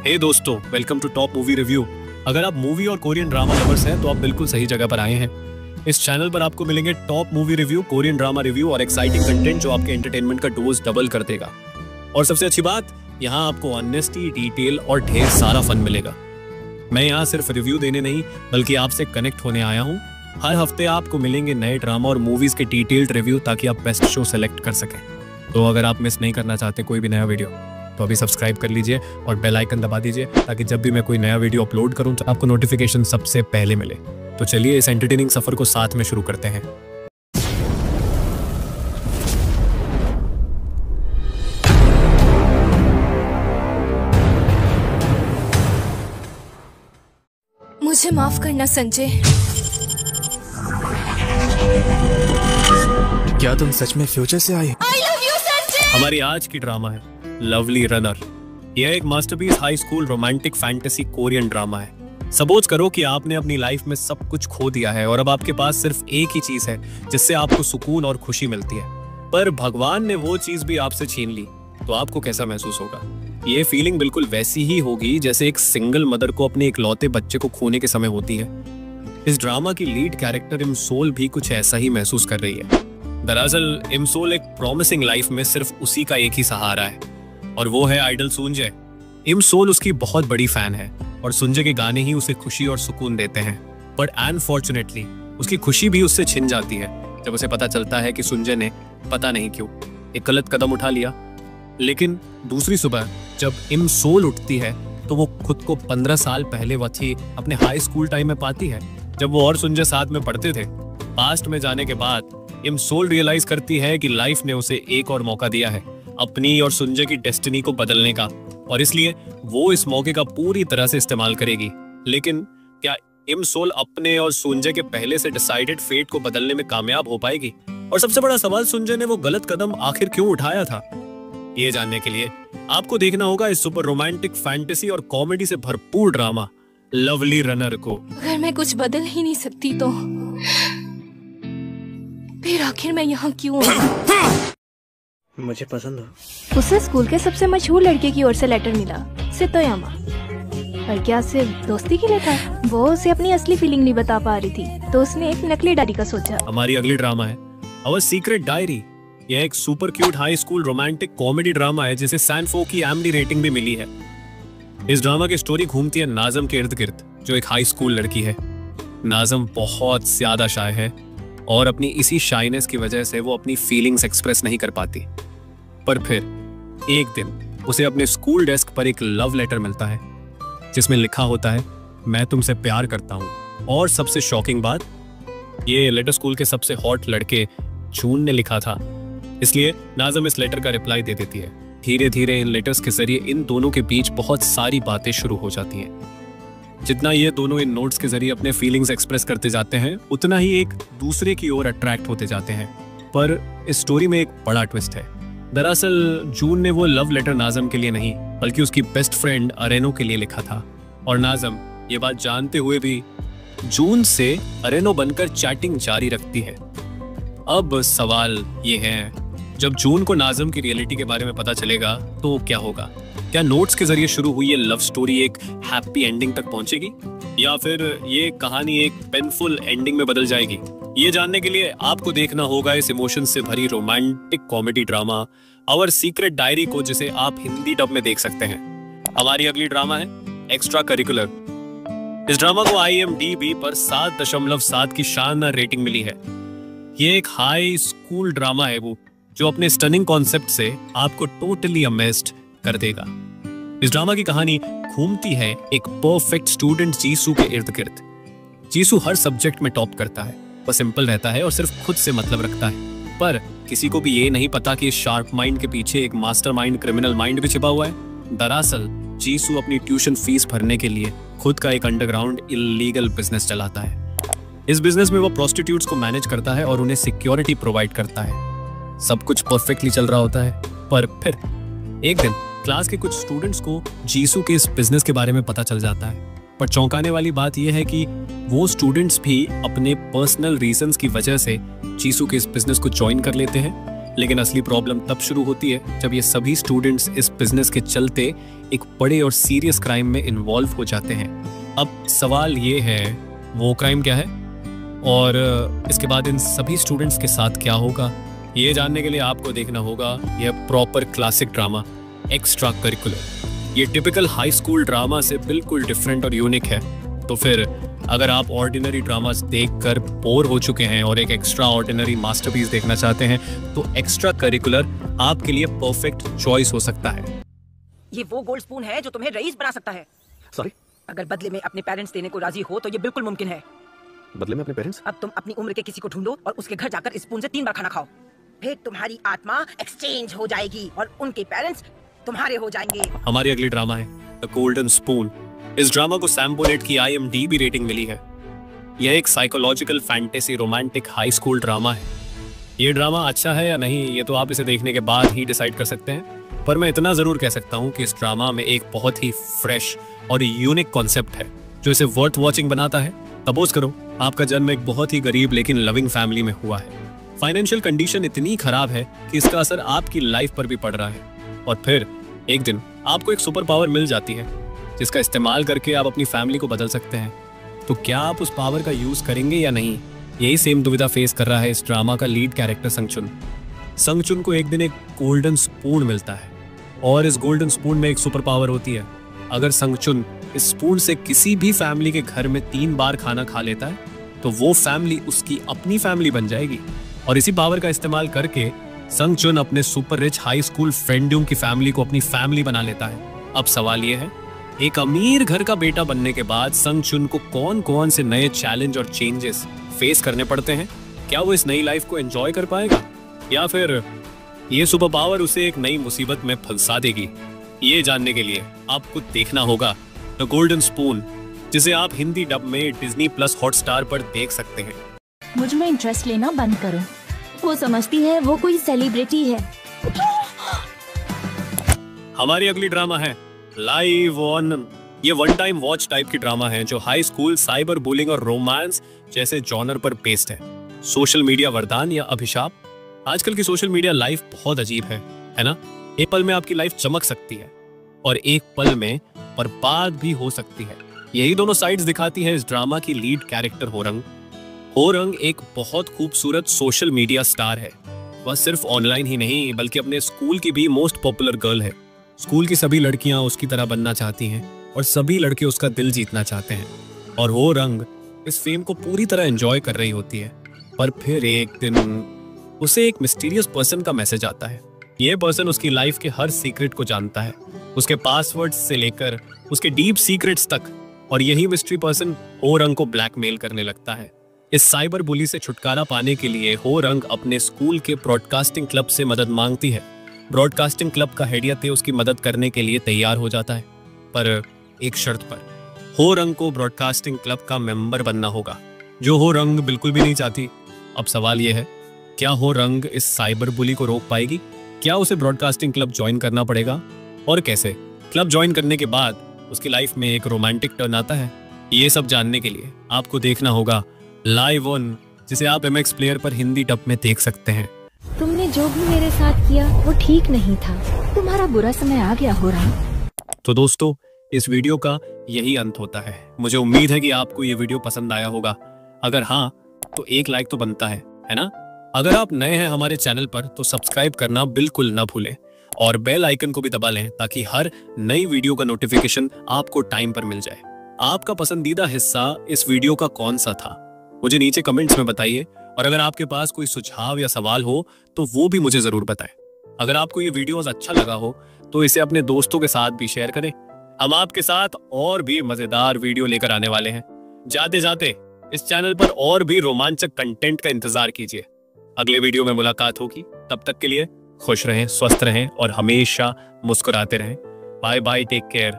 हे दोस्तों, welcome to top movie review. अगर आप मूवी और कोरियन ड्रामा लवर्स हैं तो आप बिल्कुल सही जगह पर आए हैं। इस चैनल पर आपको मिलेंगे top movie review, Korean drama review और एक्साइटिंग कंटेंट जो आपके एंटरटेनमेंट का डोज डबल कर देगा। और सबसे अच्छी बात, यहाँ आपको ऑनेस्टी, डिटेल और ढेर सारा फन मिलेगा। मैं यहाँ सिर्फ रिव्यू देने नहीं बल्कि आपसे कनेक्ट होने आया हूँ। हर हफ्ते आपको मिलेंगे नए ड्रामा और मूवीज के डिटेल्ड रिव्यू ताकि आप बेस्ट शो सेलेक्ट कर सकें। तो अगर आप मिस नहीं करना चाहते कोई भी नया वीडियो तो अभी सब्सक्राइब कर लीजिए और बेल आइकन दबा दीजिए ताकि जब भी मैं कोई नया वीडियो अपलोड करूं तो आपको नोटिफिकेशन सबसे पहले मिले। तो चलिए इस एंटरटेनिंग सफर को साथ में शुरू करते हैं। मुझे माफ करना संजय। क्या तुम सच में फ्यूचर से आई? I love you, Sanjay. हमारी आज की ड्रामा है लवली रनर। यह एक masterpiece high school romantic fantasy Korean drama है। सपोज करो कि आपने अपनी लाइफ में सब कुछ खो दिया है और अब आपके पास सिर्फ एक ही चीज है जिससे आपको सुकून और खुशी मिलती है, पर भगवान ने वो चीज भी आपसे छीन ली। तो आपको कैसा महसूस होगा? ये फीलिंग बिल्कुल वैसी ही होगी जैसे एक सिंगल मदर को अपने इकलौते बच्चे को खोने के समय होती है। इस ड्रामा की लीड कैरेक्टर इमसोल भी कुछ ऐसा ही महसूस कर रही है। दरअसल इमसोल एक प्रॉमिसिंग लाइफ में सिर्फ उसी का एक ही सहारा है और वो है आइडल सुंजय। इमसोल उसकी बहुत बड़ी फैन है और सुंजय के गाने ही उसे खुशी और सुकून देते हैं। बट अनफॉर्चुनेटली उसकी खुशी भी उससे छिन जाती है जब उसे पता चलता है कि सुंजय ने पता नहीं क्यों एक गलत कदम उठा लिया। लेकिन दूसरी सुबह जब इमसोल उठती है तो वो खुद को 15 साल पहले वही अपने हाई स्कूल टाइम में पाती है जब वो और सुंजय साथ में पढ़ते थे। पास्ट में जाने के बाद इमसोल रियलाइज करती है कि लाइफ ने उसे एक और मौका दिया है अपनी और सुंजय की डेस्टिनी को बदलने का, और इसलिए वो इस मौके का पूरी तरह से इस्तेमाल करेगी। लेकिन क्या इमसोल अपने और सुंजय के पहले से डिसाइडेड फेट को बदलने में कामयाब हो पाएगी? और सबसे बड़ा सवाल, सुंजय ने वो गलत कदम आखिर क्यों उठाया था? ये जानने के लिए आपको देखना होगा इस सुपर रोमांटिक फैंटेसी और कॉमेडी से भरपूर ड्रामा लवली रनर को। अगर मैं कुछ बदल ही नहीं सकती तो फिर आखिर मैं यहाँ क्यों हूँ? मुझे पसंद हो। उसे स्कूल के सबसे मशहूर लड़के की ओर से लेटर मिला, सितोयामा। पर क्या सिर्फ दोस्ती के लिए था? वो उसे अपनी असली फीलिंग नहीं बता पा रही थी तो उसने एक नकली डायरी का सोचा। हमारी अगली ड्रामा है आवर सीक्रेट डायरी। यह एक super cute high school romantic comedy drama है जिसे सैनफो की एमडी रेटिंग भी मिली है। इस ड्रामा की स्टोरी घूमती है नाज़म के इर्द गिर्द जो एक हाई स्कूल लड़की है। नाज़म बहुत ज्यादा शाय है और अपनी इसी शाइनेस की वजह से वो अपनी फीलिंग्स एक्सप्रेस नहीं कर पाती। पर फिर एक दिन उसे अपने स्कूल डेस्क पर एक लव लेटर मिलता है जिसमें लिखा होता है, मैं तुमसे प्यार करता हूँ। और सबसे शॉकिंग बात, ये लेटर स्कूल के सबसे हॉट लड़के जून ने लिखा था। इसलिए नाज़म इस लेटर का रिप्लाई दे देती है। धीरे धीरे इन लेटर्स के जरिए इन दोनों के बीच बहुत सारी बातें शुरू हो जाती हैं। जितना ये दोनों इन नोट्स के जरिए अपने फीलिंग्स एक्सप्रेस करते जाते हैं उतना ही एक दूसरे की ओर अट्रैक्ट होते जाते हैं। पर इस स्टोरी में एक बड़ा ट्विस्ट है। दरअसल जून ने वो लव लेटर नाज़म के लिए नहीं बल्कि उसकी बेस्ट फ्रेंड अरेनो के लिए लिखा था, और नाज़म ये बात जानते हुए भी जून से अरेनो बनकर चैटिंग जारी रखती है। अब सवाल ये है, जब जून को नाज़म की रियलिटी के बारे में पता चलेगा तो क्या होगा? क्या नोट्स के जरिए शुरू हुई ये लव स्टोरी एक हैप्पी एंडिंग तक पहुंचेगी या फिर ये कहानी एक पेनफुल एंडिंग में बदल जाएगी? ये जानने के लिए आपको देखना होगा इस इमोशन से भरी romantic comedy drama Our Secret Diary को, जिसे आप हिंदी डब में देख सकते हैं। हमारी अगली ड्रामा है एक्स्ट्रा करिकुलर। इस ड्रामा को IMDb पर 7.7 की शानदार रेटिंग मिली है। ये एक हाई स्कूल ड्रामा है वो जो अपने स्टनिंग कॉन्सेप्ट से आपको टोटली अमेज्ड कर देगा। इस ड्रामा की कहानी घूमती है एक परफेक्ट स्टूडेंट जीसू के इर्द गिर्द। जीसू हर सब्जेक्ट में टॉप करता है, वह सिंपल रहता है और सिर्फ खुद से मतलब रखता है, पर किसी को भी ये नहीं पता कि इस शार्प माइंड के पीछे एक मास्टरमाइंड क्रिमिनल माइंड भी छिपा हुआ है। दरअसल जीसू अपनी ट्यूशन फीस भरने के लिए खुद का एक अंडरग्राउंड इलीगल बिजनेस चलाता है। इस बिजनेस में वो प्रोस्टिट्यूट्स को मैनेज करता है और उन्हें सिक्योरिटी प्रोवाइड करता है। सब कुछ परफेक्टली चल रहा होता है, पर फिर एक दिन क्लास के कुछ स्टूडेंट्स को जीसू के इस बिजनेस के बारे में पता चल जाता है। पर चौंकाने वाली बात यह है कि वो स्टूडेंट्स भी अपने पर्सनल रीजंस की वजह से जीसू के इस बिजनेस को ज्वाइन कर लेते हैं, लेकिन असली प्रॉब्लम तब शुरू होती है जब ये सभी स्टूडेंट्स इस बिजनेस के चलते एक बड़े और सीरियस क्राइम में इन्वॉल्व हो जाते हैं। अब सवाल ये है, वो क्राइम क्या है और इसके बाद इन सभी स्टूडेंट्स के साथ क्या होगा, ये जानने के लिए आपको देखना होगा यह proper classic drama extra curricular. ये टिपिकल हाई स्कूल ड्रामा से बिल्कुल डिफरेंट और यूनिक है। तो फिर अगर आप ऑर्डिनरी ड्रामास देखकर बोर हो चुके हैं और एक एक्स्ट्रा ऑर्डिनरी मास्टरपीस देखना चाहते हैं तो एक्स्ट्रा करिकुलर आपके लिए परफेक्ट चॉइस हो सकता है। ये वो गोल्ड स्पून है जो तुम्हें रईस बना सकता है। सॉरी, अगर बदले में अपने पेरेंट्स देने को राजी हो तो ये बिल्कुल मुमकिन है। बदले में अपने पेरेंट्स? अब तुम अपनी उम्र के किसी को ढूंढो और उसके घर जाकर इस स्पून से 3 बार खाना खाओ, फिर तुम्हारी आत्मा एक्सचेंज हो जाएगी और उनके पेरेंट्स तुम्हारे हो जाएंगे। हमारी अगली ड्रामा है द गोल्डन स्पून। इस ड्रामा को सैम बोलेट की IMDb रेटिंग मिली है। यह एक psychological fantasy romantic high school drama है। ये ड्रामा अच्छा है या नहीं ये तो आप इसे देखने के बाद ही डिसाइड कर सकते हैं, पर मैं इतना जरूर कह सकता हूँ कि इस ड्रामा में एक बहुत ही फ्रेश और यूनिक कॉन्सेप्ट है जो इसे वर्थ वॉचिंग बनाता है। सपोज करो आपका जन्म एक बहुत ही गरीब लेकिन लविंग फैमिली में हुआ है। फाइनेंशियल कंडीशन इतनी खराब है कि इसका असर आपकी लाइफ पर भी पड़ रहा है, और फिर एक दिन आपको एक सुपर पावर मिल जाती है जिसका इस्तेमाल करके आप अपनी फैमिली को बदल सकते हैं। तो क्या आप उस पावर का यूज करेंगे या नहीं, यही सेम दुविधा फेस कर रहा है इस ड्रामा का लीड कैरेक्टर संगचुन। संगचुन को एक दिन एक गोल्डन स्पून मिलता है और इस गोल्डन स्पून में एक सुपर पावर होती है। अगर संगचुन इस स्पून से किसी भी फैमिली के घर में 3 बार खाना खा लेता है तो वो फैमिली उसकी अपनी फैमिली बन जाएगी, और इसी पावर का इस्तेमाल करके संगचुन अपने सुपर रिच हाई स्कूल फ्रेंड्यूम की फैमिली को अपनी फैमिली बना लेता है। अब सवाल ये है, एक अमीर घर का बेटा बनने के बाद संगचुन को कौन कौन से नए चैलेंज और चेंजेस फेस करने पड़ते हैं? क्या वो इस नई लाइफ को एंजॉय कर पाएगा या फिर ये सुपर पावर उसे एक नई मुसीबत में फंसा देगी? ये जानने के लिए आपको देखना होगा द गोल्डन स्पून, जिसे आप हिंदी डब में Disney+ हॉटस्टार पर देख सकते हैं। मुझ में इंटरेस्ट लेना बंद करो। वो समझती है वो कोई सेलिब्रिटी है। हमारी अगली ड्रामा है लाइव ऑन। ये वन टाइम वॉच टाइप की ड्रामा है जो हाई स्कूल, साइबर बुलिंग और रोमांस जैसे जॉनर पर बेस्ड है। सोशल मीडिया वरदान या अभिशाप? आजकल की सोशल मीडिया लाइफ बहुत अजीब है ना? एक पल में आपकी लाइफ चमक सकती है और एक पल में बर्बाद भी हो सकती है। यही दोनों साइड्स दिखाती है इस ड्रामा की लीड कैरेक्टर होरंग। होरंग एक बहुत खूबसूरत सोशल मीडिया स्टार है। वह सिर्फ ऑनलाइन ही नहीं बल्कि अपने स्कूल की भी मोस्ट पॉपुलर गर्ल है। स्कूल की सभी लड़कियां उसकी तरह बनना चाहती हैं और सभी लड़के उसका दिल जीतना चाहते हैं, और होरंग इस फेम को पूरी तरह एंजॉय कर रही होती है। पर फिर एक दिन उसे एक मिस्टीरियस पर्सन का मैसेज आता है। यह पर्सन उसकी लाइफ के हर सीक्रेट को जानता है, उसके पासवर्ड्स से लेकर उसके डीप सीक्रेट्स तक, और यही मिस्ट्री पर्सन होरंग को ब्लैकमेल करने लगता है। इस साइबर बुली से छुटकारा पाने के लिए होरंग अपने स्कूल के ब्रॉडकास्टिंग क्लब से मदद मांगती है। ब्रॉडकास्टिंग क्लब का हेड याते उसकी मदद करने के लिए तैयार हो जाता है, पर एक शर्त पर। होरंग को ब्रॉडकास्टिंग क्लब का मेंबर बनना होगा, जो होरंग बिल्कुल भी नहीं चाहती। अब सवाल यह है, क्या होरंग इस साइबर बुली को रोक पाएगी? क्या उसे ब्रॉडकास्टिंग क्लब ज्वाइन करना पड़ेगा और कैसे? क्लब ज्वाइन करने के बाद उसकी लाइफ में एक रोमांटिक टर्न आता है। ये सब जानने के लिए आपको देखना होगा लाइव ऑन, जिसे आप MX प्लेयर पर हिंदी डब में देख सकते हैं। तुमने जो भी मेरे साथ किया वो ठीक नहीं था। तुम्हारा बुरा समय आ गया होरंग। तो दोस्तों, इस वीडियो का यही अंत होता है। मुझे उम्मीद है कि आपको ये वीडियो पसंद आया होगा। अगर हाँ तो एक लाइक तो बनता है ना? अगर आप नए हैं हमारे चैनल पर तो सब्सक्राइब करना बिल्कुल ना भूलें और बेल आइकन को भी दबा लें ताकि हर नई वीडियो का नोटिफिकेशन आपको टाइम पर मिल जाए। आपका पसंदीदा हिस्सा इस वीडियो का कौन सा था मुझे नीचे कमेंट्स में बताइए, और अगर आपके पास कोई सुझाव या सवाल हो तो वो भी मुझे जरूर बताएं। अगर आपको ये वीडियोस अच्छा लगा हो तो इसे अपने दोस्तों के साथ भी शेयर करें। हम आपके साथ और भी मजेदार वीडियो लेकर आने वाले हैं। जाते जाते इस चैनल पर और भी रोमांचक कंटेंट का इंतजार कीजिए। अगले वीडियो में मुलाकात होगी। तब तक के लिए खुश रहें, स्वस्थ रहें और हमेशा मुस्कुराते रहें। Bye bye, take care.